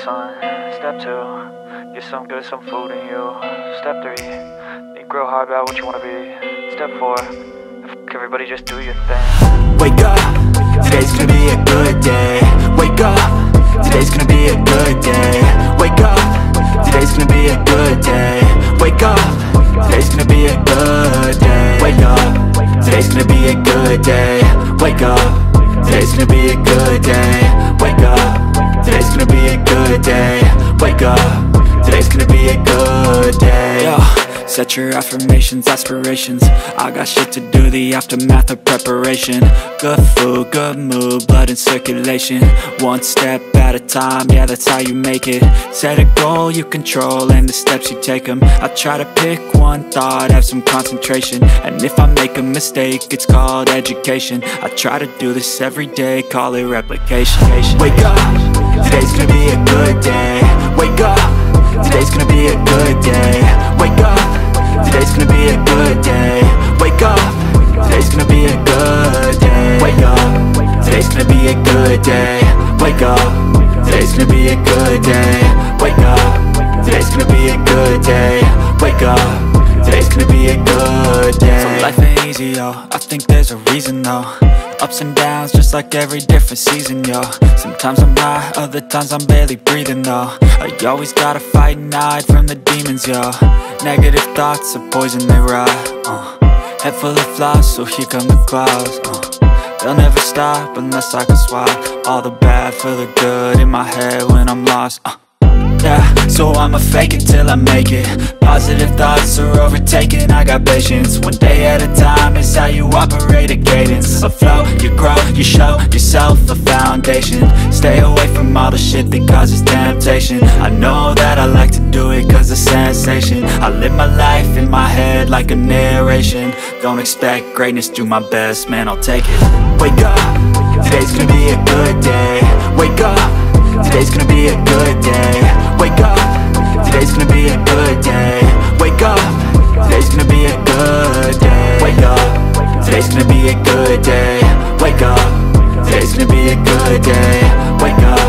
son. Step 2, get some good, some food in you. Step 3, think real hard about what you wanna be. Step 4, everybody just do your thing. Wake up, today's gonna be a good day. Wake up, today's gonna be a good day. Wake up, today's gonna be a good day. Wake up, today's gonna be a good day. Wake up, today's gonna be a good day. Wake up, today's gonna be a good day. Wake up, today's gonna be a good day. Wake up, today's gonna be a good day. Yo, set your affirmations, aspirations. I got shit to do, the aftermath of preparation. Good food, good mood, blood in circulation. One step at a time, yeah, that's how you make it. Set a goal you control and the steps you take them. I try to pick one thought, have some concentration. And if I make a mistake, it's called education. I try to do this every day, call it replication. Wake up, today's gonna be a good day. Wake up, today's gonna be a good day. Wake up, today's gonna be a good day. Wake up, today's gonna be a good day. Wake up, today's gonna be a good day. Wake up, today's gonna be a good day. Wake up, today's gonna be a good day. Wake up, today's gonna be a good day. So life ain't easy, yo, I think there's a reason though. Ups and downs, just like every different season, yo. Sometimes I'm high, other times I'm barely breathing, though. I always gotta fight and hide from the demons, yo. Negative thoughts are poison, they rot. Head full of flies, so here come the clouds. They'll never stop unless I can swap all the bad for the good in my head when I'm lost. Yeah, so I'ma fake it till I make it. Positive thoughts are overtaken, I got patience. One day at a time is how you operate a cadence. A flow, you grow, you show yourself a foundation. Stay away from all the shit that causes temptation. I know that I like to do it cause it's sensation. I live my life in my head like a narration. Don't expect greatness, do my best, man, I'll take it. Wake up, today's gonna be a good day. Wake up, today's gonna be a good day. Wake up, today's gonna be a good day. Wake up, today's gonna be a good day. Wake up, today's gonna be a good day. Wake up, today's gonna be a good day. Wake up,